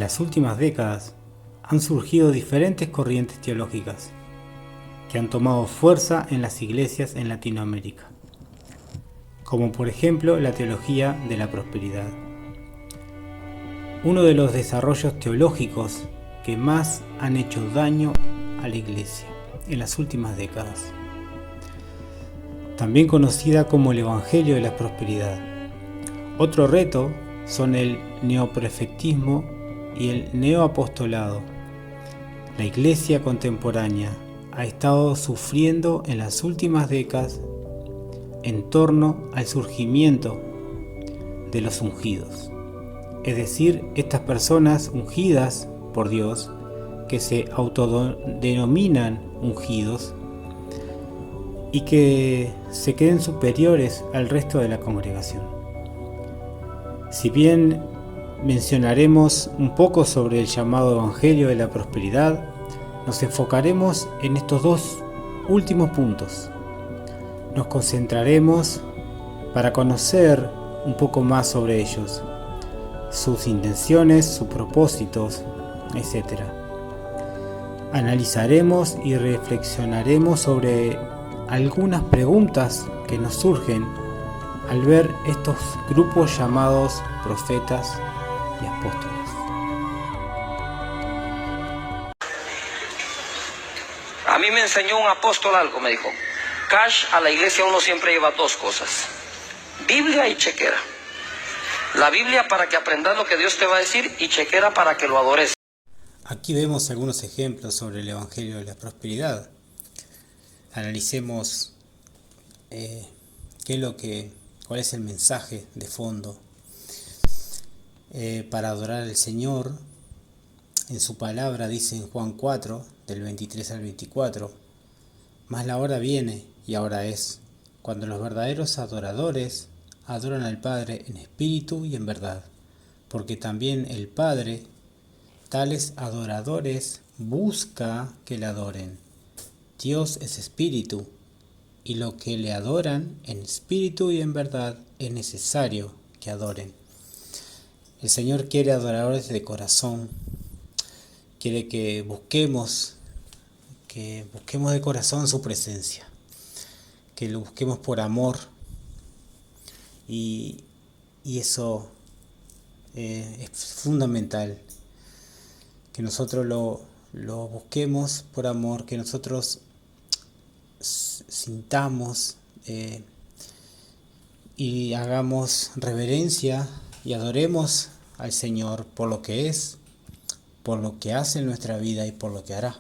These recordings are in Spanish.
En las últimas décadas han surgido diferentes corrientes teológicas que han tomado fuerza en las iglesias en Latinoamérica, como por ejemplo la teología de la prosperidad. Uno de los desarrollos teológicos que más han hecho daño a la iglesia en las últimas décadas, también conocida como el Evangelio de la Prosperidad. Otro reto son el neoprefectismo y el neoapostolado. La iglesia contemporánea ha estado sufriendo en las últimas décadas en torno al surgimiento de los ungidos, es decir, estas personas ungidas por Dios que se autodenominan ungidos y que se creen superiores al resto de la congregación. Si bien mencionaremos un poco sobre el llamado Evangelio de la Prosperidad, nos enfocaremos en estos dos últimos puntos. Nos concentraremos para conocer un poco más sobre ellos, sus intenciones, sus propósitos, etc. Analizaremos y reflexionaremos sobre algunas preguntas que nos surgen al ver estos grupos llamados profetas y apóstoles. A mí me enseñó un apóstol algo, me dijo: Cash, a la iglesia uno siempre lleva dos cosas: Biblia y chequera. La Biblia para que aprendas lo que Dios te va a decir, y chequera para que lo adores. Aquí vemos algunos ejemplos sobre el Evangelio de la Prosperidad. Analicemos cuál es el mensaje de fondo. Para adorar al Señor, en su palabra dice en Juan 4, del 23 al 24, mas la hora viene, y ahora es, cuando los verdaderos adoradores adoran al Padre en espíritu y en verdad, porque también el Padre tales adoradores busca que le adoren. Dios es espíritu, y lo que le adoran en espíritu y en verdad es necesario que adoren. El Señor quiere adoradores de corazón, quiere que busquemos de corazón su presencia, que lo busquemos por amor, y eso es fundamental, que nosotros lo busquemos por amor, que nosotros sintamos y hagamos reverencia y adoremos al Señor por lo que es, por lo que hace en nuestra vida y por lo que hará.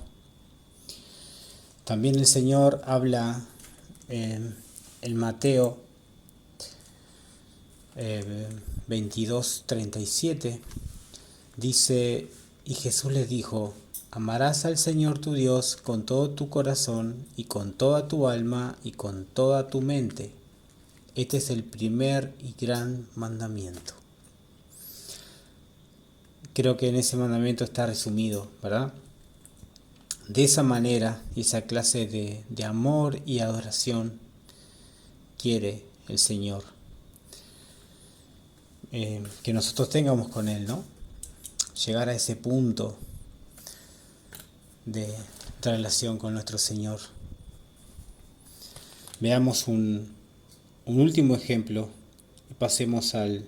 También el Señor habla en Mateo 22:37, dice: y Jesús les dijo: amarás al Señor tu Dios con todo tu corazón y con toda tu alma y con toda tu mente. Este es el primer y gran mandamiento. Creo que en ese mandamiento está resumido, ¿verdad? De esa manera y esa clase de amor y adoración quiere el Señor que nosotros tengamos con Él, ¿no? Llegar a ese punto de relación con nuestro Señor. Veamos un último ejemplo y pasemos al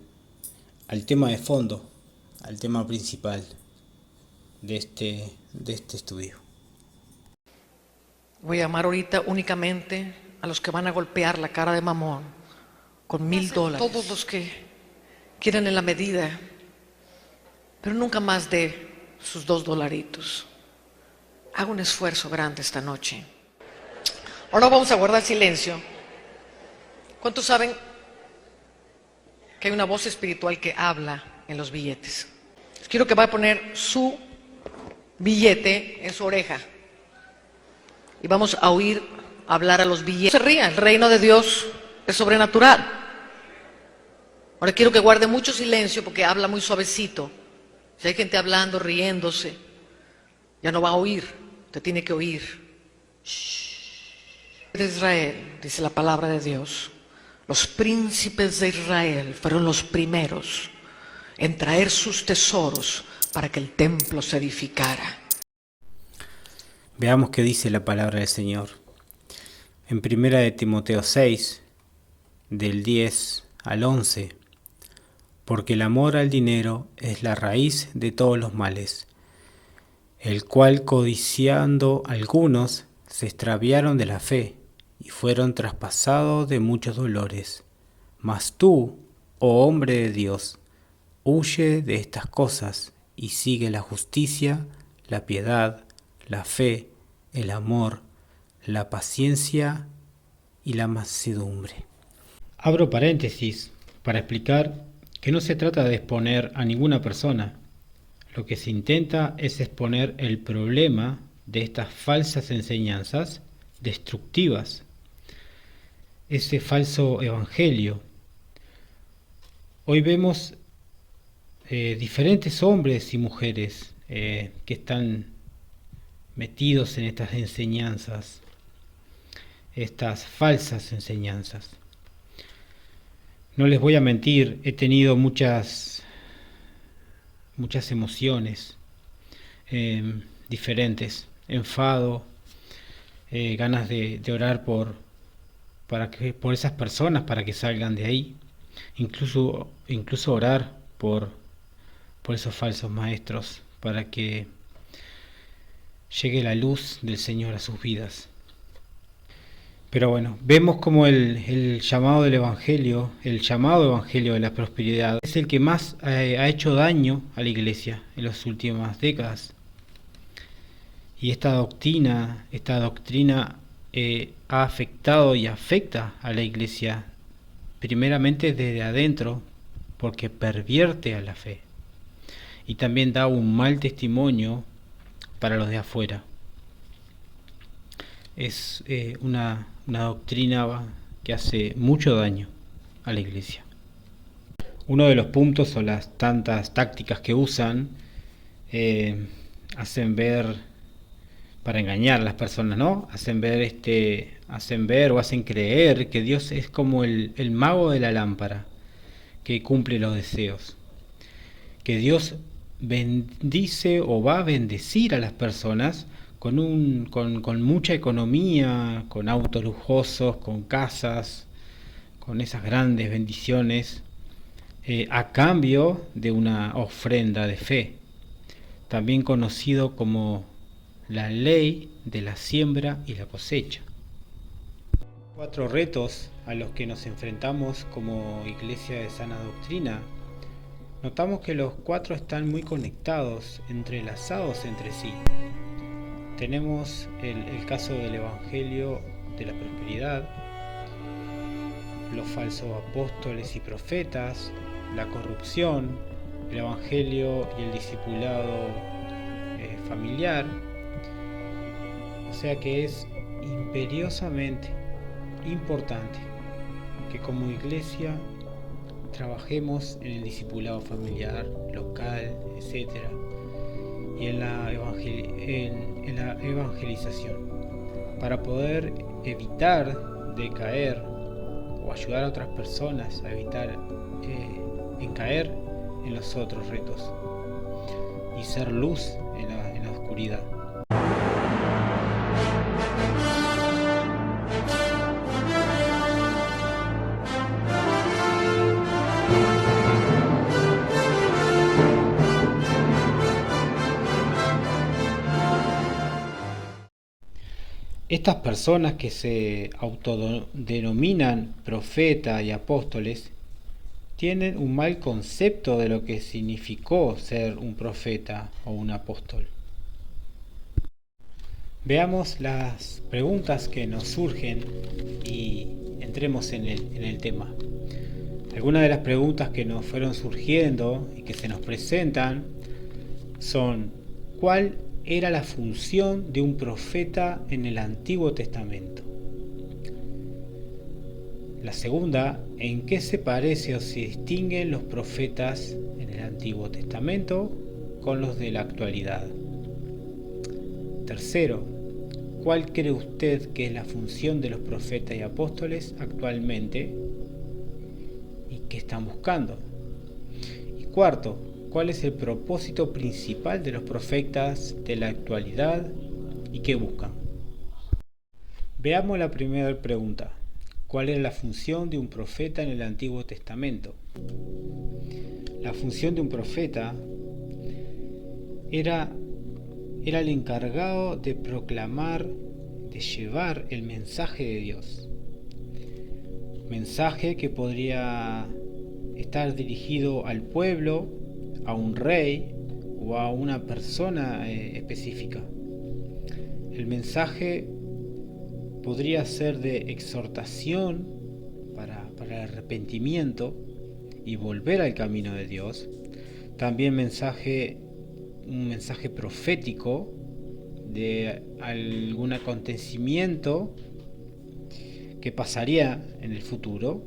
tema de fondo, al tema principal de este estudio. Voy a llamar ahorita únicamente a los que van a golpear la cara de Mamón con $1,000. Todos los que quieren en la medida, pero nunca más de sus $2. Haga un esfuerzo grande esta noche. Ahora vamos a guardar silencio. ¿Cuántos saben que hay una voz espiritual que habla en los billetes? Quiero que vaya a poner su billete en su oreja y vamos a oír hablar a los billetes. No se ría, el reino de Dios es sobrenatural. Ahora quiero que guarde mucho silencio porque habla muy suavecito. Si hay gente hablando, riéndose, ya no va a oír, usted tiene que oír. De Israel, dice la palabra de Dios, los príncipes de Israel fueron los primeros en traer sus tesoros para que el templo se edificara. Veamos qué dice la palabra del Señor. En 1 de Timoteo 6, del 10 al 11, porque el amor al dinero es la raíz de todos los males, el cual codiciando algunos se extraviaron de la fe y fueron traspasados de muchos dolores. Mas tú, oh hombre de Dios, huye de estas cosas y sigue la justicia, la piedad, la fe, el amor, la paciencia y la mansedumbre. Abro paréntesis para explicar que no se trata de exponer a ninguna persona. Lo que se intenta es exponer el problema de estas falsas enseñanzas destructivas, ese falso evangelio. Hoy vemos diferentes hombres y mujeres que están metidos en estas enseñanzas, estas falsas enseñanzas. No les voy a mentir, he tenido muchas emociones diferentes, enfado, ganas de orar por esas personas para que salgan de ahí, incluso orar por esos falsos maestros para que llegue la luz del Señor a sus vidas. Pero bueno, vemos como el llamado del Evangelio, el llamado Evangelio de la prosperidad, es el que más ha hecho daño a la Iglesia en las últimas décadas. Y esta doctrina ha afectado y afecta a la Iglesia, primeramente desde adentro, porque pervierte a la fe. Y también da un mal testimonio para los de afuera. Es una doctrina que hace mucho daño a la Iglesia. Uno de los puntos o las tantas tácticas que usan hacen ver, para engañar a las personas, ¿no? Hacen ver o hacen creer que Dios es como el mago de la lámpara que cumple los deseos, que Dios bendice o va a bendecir a las personas con mucha economía, con autos lujosos, con casas, con esas grandes bendiciones, a cambio de una ofrenda de fe, también conocido como la ley de la siembra y la cosecha. 4 retos a los que nos enfrentamos como Iglesia de Sana Doctrina. Notamos que los 4 están muy conectados, entrelazados entre sí. Tenemos el caso del Evangelio de la prosperidad, los falsos apóstoles y profetas, la corrupción, el Evangelio y el discipulado familiar. O sea que es imperiosamente importante que como Iglesia trabajemos en el discipulado familiar, local, etcétera, y en la evangelización, para poder evitar de caer o ayudar a otras personas a evitar en caer en los otros retos y ser luz en la oscuridad. Estas personas que se autodenominan profetas y apóstoles tienen un mal concepto de lo que significó ser un profeta o un apóstol. Veamos las preguntas que nos surgen y entremos en el tema. Algunas de las preguntas que nos fueron surgiendo y que se nos presentan son: ¿cuál era la función de un profeta en el Antiguo Testamento? La segunda, ¿en qué se parece o se distinguen los profetas en el Antiguo Testamento con los de la actualidad? Tercero, ¿cuál cree usted que es la función de los profetas y apóstoles actualmente y qué están buscando? Y cuarto, cuál es el propósito principal de los profetas de la actualidad y qué buscan. Veamos la primera pregunta. ¿Cuál es la función de un profeta en el Antiguo Testamento? La función de un profeta era el encargado de proclamar, de llevar el mensaje de Dios. Mensaje que podría estar dirigido al pueblo, a un rey o a una persona específica. El mensaje podría ser de exhortación para el arrepentimiento y volver al camino de Dios. También un mensaje profético de algún acontecimiento que pasaría en el futuro.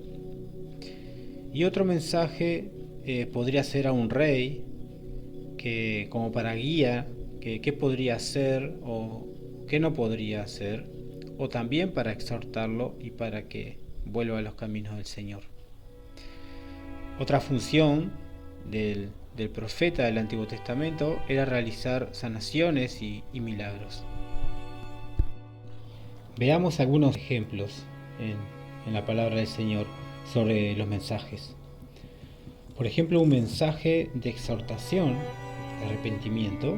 Y otro mensaje podría ser a un rey, que como para guía, qué podría hacer o qué no podría hacer, o también para exhortarlo y para que vuelva a los caminos del Señor. Otra función del profeta del Antiguo Testamento era realizar sanaciones y milagros. Veamos algunos ejemplos en la palabra del Señor sobre los mensajes. Por ejemplo, un mensaje de exhortación, de arrepentimiento,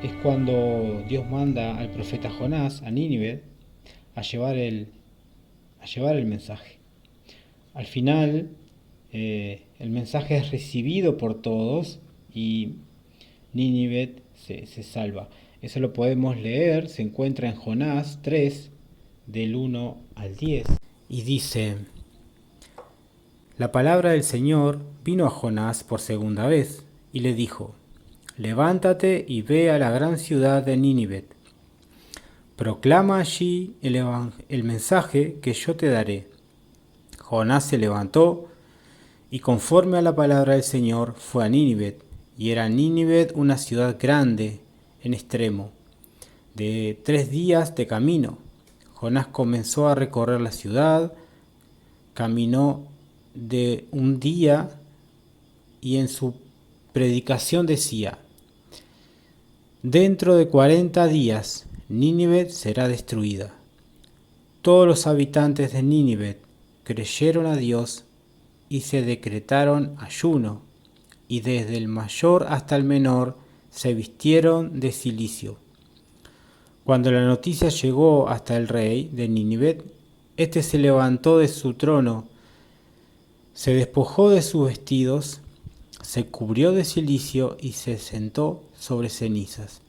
es cuando Dios manda al profeta Jonás a Nínive a llevar el mensaje. Al final, el mensaje es recibido por todos y Nínive se salva. Eso lo podemos leer, se encuentra en Jonás 3, del 1 al 10. Y dice: La palabra del Señor vino a Jonás por segunda vez y le dijo: Levántate y ve a la gran ciudad de Nínive. Proclama allí el mensaje que yo te daré. Jonás se levantó y conforme a la palabra del Señor fue a Nínive, y era Nínive una ciudad grande en extremo, de 3 días de camino. Jonás comenzó a recorrer la ciudad, caminó de un día y en su predicación decía: Dentro de 40 días Nínive será destruida. Todos los habitantes de Nínive creyeron a Dios y se decretaron ayuno, y desde el mayor hasta el menor se vistieron de cilicio. Cuando la noticia llegó hasta el rey de Nínive, éste se levantó de su trono, se despojó de sus vestidos, se cubrió de cilicio y se sentó sobre cenizas.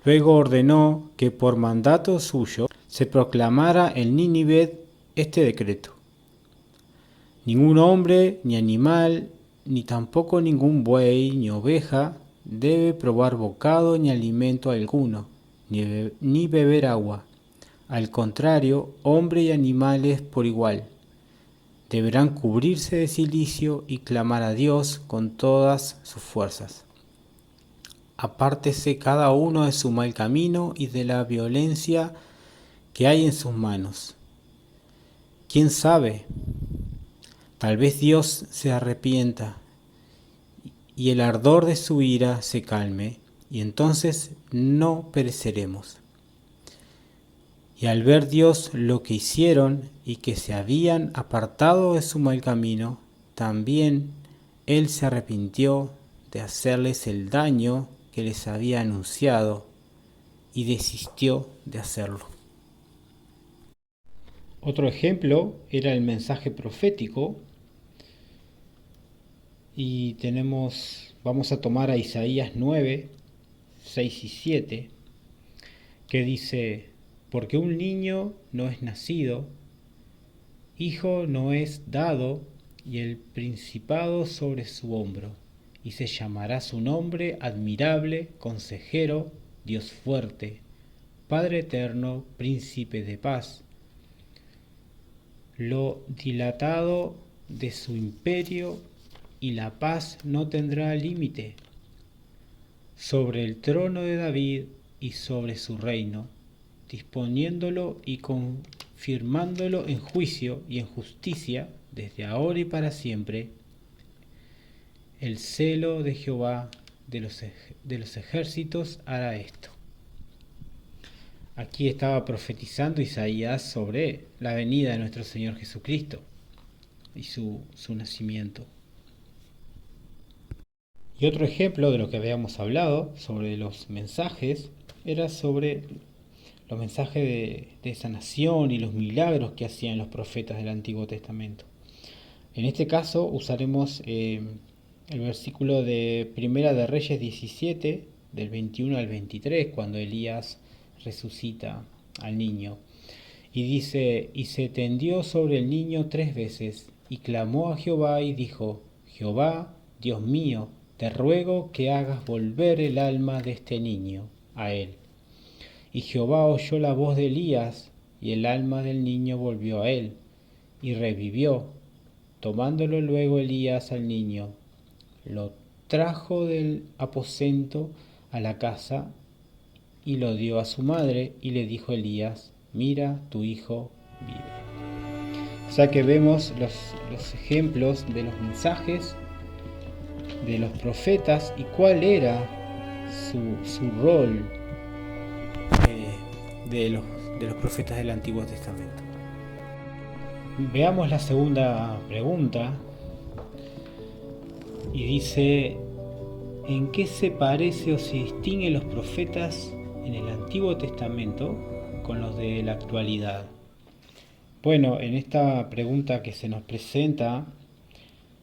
Luego ordenó que por mandato suyo se proclamara en Nínive este decreto: Ningún hombre, ni animal, ni tampoco ningún buey, ni oveja, debe probar bocado ni alimento alguno, ni beber agua. Al contrario, hombre y animales por igual deberán cubrirse de cilicio y clamar a Dios con todas sus fuerzas. Apártese cada uno de su mal camino y de la violencia que hay en sus manos. ¿Quién sabe? Tal vez Dios se arrepienta y el ardor de su ira se calme, y entonces no pereceremos. Y al ver Dios lo que hicieron y que se habían apartado de su mal camino, también Él se arrepintió de hacerles el daño que les había anunciado y desistió de hacerlo. Otro ejemplo era el mensaje profético, y vamos a tomar a Isaías 9, 6 y 7, que dice: Porque un niño no es nacido, hijo no es dado, y el principado sobre su hombro, y se llamará su nombre Admirable, Consejero, Dios fuerte, Padre eterno, Príncipe de paz. Lo dilatado de su imperio y la paz no tendrá límite sobre el trono de David y sobre su reino, disponiéndolo y confirmándolo en juicio y en justicia desde ahora y para siempre. el celo de Jehová de los ejércitos hará esto. Aquí estaba profetizando Isaías sobre la venida de nuestro Señor Jesucristo y su nacimiento. Y otro ejemplo de lo que habíamos hablado sobre los mensajes era sobre los mensajes de sanación y los milagros que hacían los profetas del Antiguo Testamento. En este caso usaremos el versículo de Primera de Reyes 17, del 21 al 23, cuando Elías resucita al niño. Y dice: y se tendió sobre el niño 3 veces, y clamó a Jehová y dijo: Jehová, Dios mío, te ruego que hagas volver el alma de este niño a él. Y Jehová oyó la voz de Elías, y el alma del niño volvió a él, y revivió. Tomándolo luego Elías al niño, lo trajo del aposento a la casa, y lo dio a su madre, y le dijo Elías: mira, tu hijo vive. O sea que vemos los ejemplos de los mensajes de los profetas y cuál era su rol de los profetas del Antiguo Testamento. Veamos la segunda pregunta y dice: ¿en qué se parece o se distinguen los profetas en el Antiguo Testamento con los de la actualidad? Bueno, en esta pregunta que se nos presenta,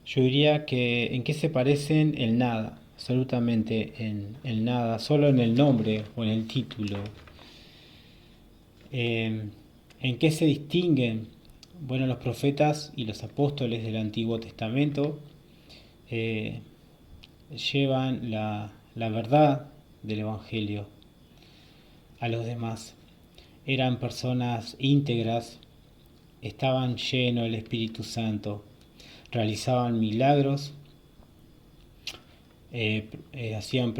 yo diría que en qué se parecen en nada, absolutamente en nada, solo en el nombre o en el título. ¿En qué se distinguen? Bueno, los profetas y los apóstoles del Antiguo Testamento llevan la verdad del Evangelio a los demás. Eran personas íntegras, estaban llenos del Espíritu Santo, realizaban milagros, hacían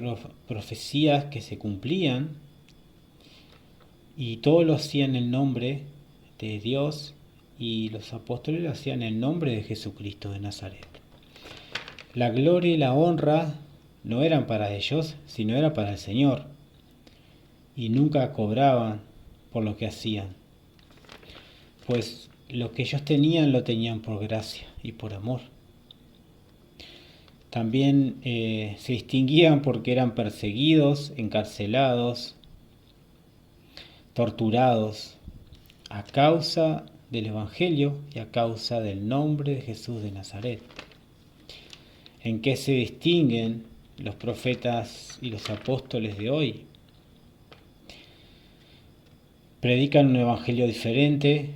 profecías que se cumplían, y todo lo hacían en el nombre de Dios, y los apóstoles lo hacían en el nombre de Jesucristo de Nazaret. La gloria y la honra no eran para ellos, sino era para el Señor, y nunca cobraban por lo que hacían, pues lo que ellos tenían lo tenían por gracia y por amor. También se distinguían porque eran perseguidos, encarcelados, torturados a causa del Evangelio y a causa del nombre de Jesús de Nazaret. ¿En qué se distinguen los profetas y los apóstoles de hoy? Predican un evangelio diferente,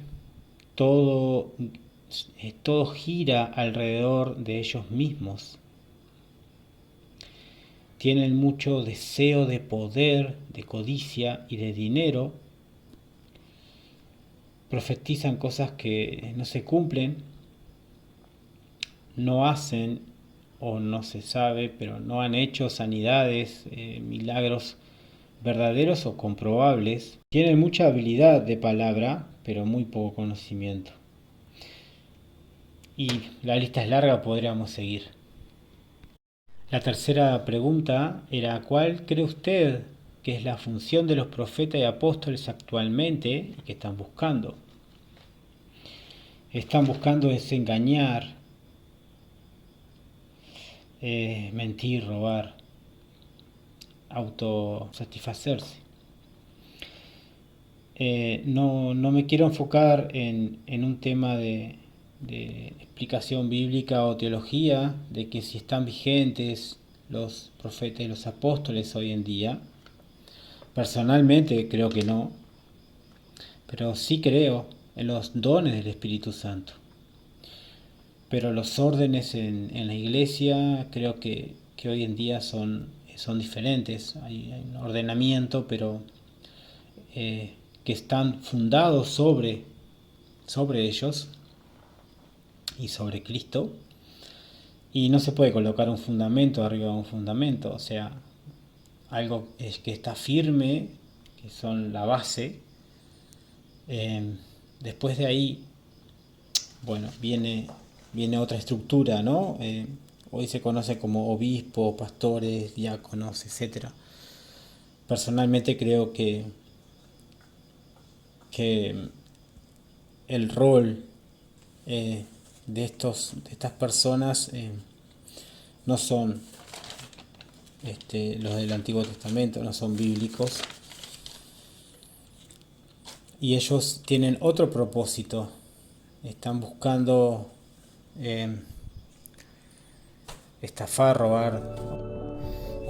todo gira alrededor de ellos mismos. Tienen mucho deseo de poder, de codicia y de dinero. Profetizan cosas que no se cumplen, no hacen o no se sabe, pero no han hecho sanidades, milagros verdaderos o comprobables. Tienen mucha habilidad de palabra, pero muy poco conocimiento. Y la lista es larga, podríamos seguir. La tercera pregunta era: ¿cuál cree usted que es la función de los profetas y apóstoles actualmente y que están buscando? Están buscando desengañar, mentir, robar, autosatisfacerse. No me quiero enfocar en un tema de explicación bíblica o teología, de que si están vigentes los profetas y los apóstoles hoy en día. Personalmente creo que no, pero sí creo en los dones del Espíritu Santo. Pero los órdenes en la iglesia creo que hoy en día son diferentes. Hay un ordenamiento, pero que están fundados sobre ellos y sobre Cristo, y no se puede colocar un fundamento arriba de un fundamento, o sea, algo es que está firme, que son la base. Después de ahí, bueno, viene otra estructura, ¿no? hoy se conoce como obispos, pastores, diáconos, etcétera. Personalmente creo que el rol de estas personas no son los del Antiguo Testamento, no son bíblicos, y ellos tienen otro propósito. Están buscando estafar, robar.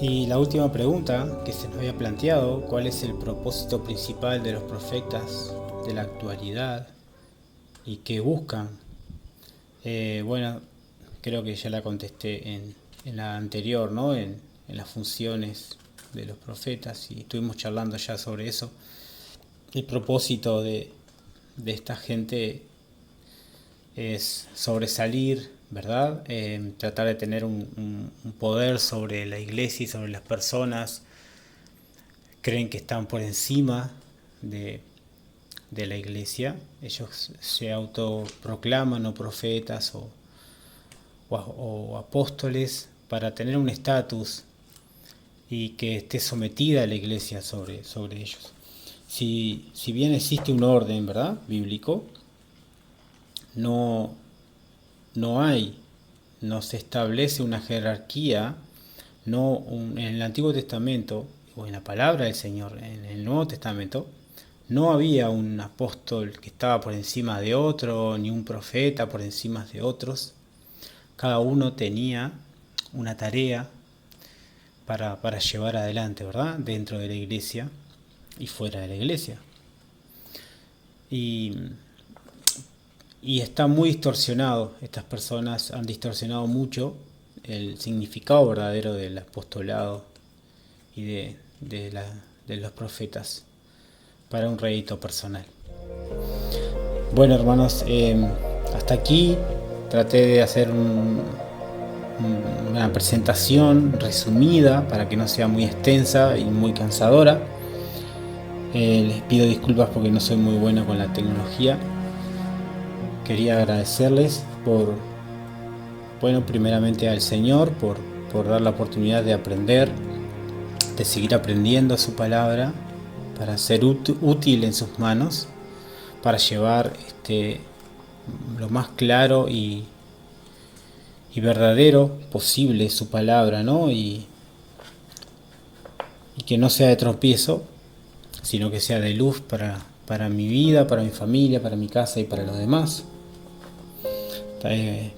Y la última pregunta que se nos había planteado: ¿cuál es el propósito principal de los profetas de la actualidad y qué buscan? Bueno, creo que ya la contesté en la anterior, ¿no? En las funciones de los profetas, y estuvimos charlando ya sobre eso. El propósito de esta gente es sobresalir, ¿verdad? Tratar de tener un poder sobre la iglesia y sobre las personas. Creen que están por encima de la iglesia. Ellos se autoproclaman o profetas o apóstoles para tener un estatus y que esté sometida la iglesia sobre ellos. Si bien existe un orden, ¿verdad?, bíblico, no se establece una jerarquía. En el Antiguo Testamento o en la palabra del Señor, en el Nuevo Testamento, no había un apóstol que estaba por encima de otro, ni un profeta por encima de otros. Cada uno tenía una tarea para llevar adelante, ¿verdad?, dentro de la iglesia y fuera de la iglesia. Y está muy distorsionado. Estas personas han distorsionado mucho el significado verdadero del apostolado y de los profetas para un rédito personal. Bueno, hermanos, hasta aquí traté de hacer una presentación resumida para que no sea muy extensa y muy cansadora. Les pido disculpas porque no soy muy bueno con la tecnología. Quería agradecerles primeramente al Señor por dar la oportunidad de aprender, de seguir aprendiendo su palabra, para ser útil en sus manos, para llevar lo más claro y verdadero posible su palabra, ¿no? Y que no sea de tropiezo, sino que sea de luz para mi vida, para mi familia, para mi casa y para los demás.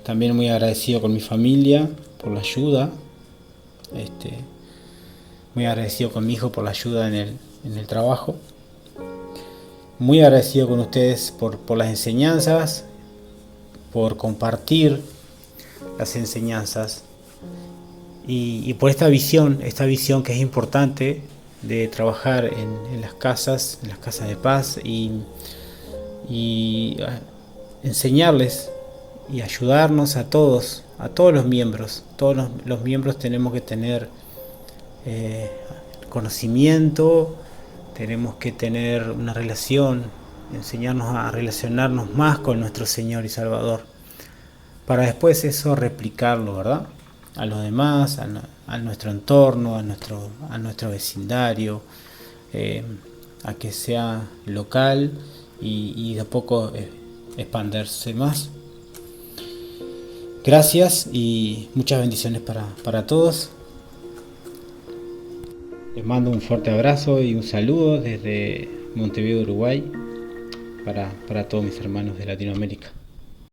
También muy agradecido con mi familia por la ayuda, muy agradecido con mi hijo por la ayuda en el trabajo, muy agradecido con ustedes por las enseñanzas, por compartir las enseñanzas y por esta visión que es importante de trabajar en las casas de paz y enseñarles y ayudarnos a todos los miembros. Todos los miembros tenemos que tener conocimiento, tenemos que tener una relación, enseñarnos a relacionarnos más con nuestro Señor y Salvador, para después eso replicarlo, ¿verdad?, a los demás, a nuestro entorno, a nuestro vecindario, a que sea local y de a poco expandirse más. Gracias y muchas bendiciones para todos. Les mando un fuerte abrazo y un saludo desde Montevideo, Uruguay, para todos mis hermanos de Latinoamérica.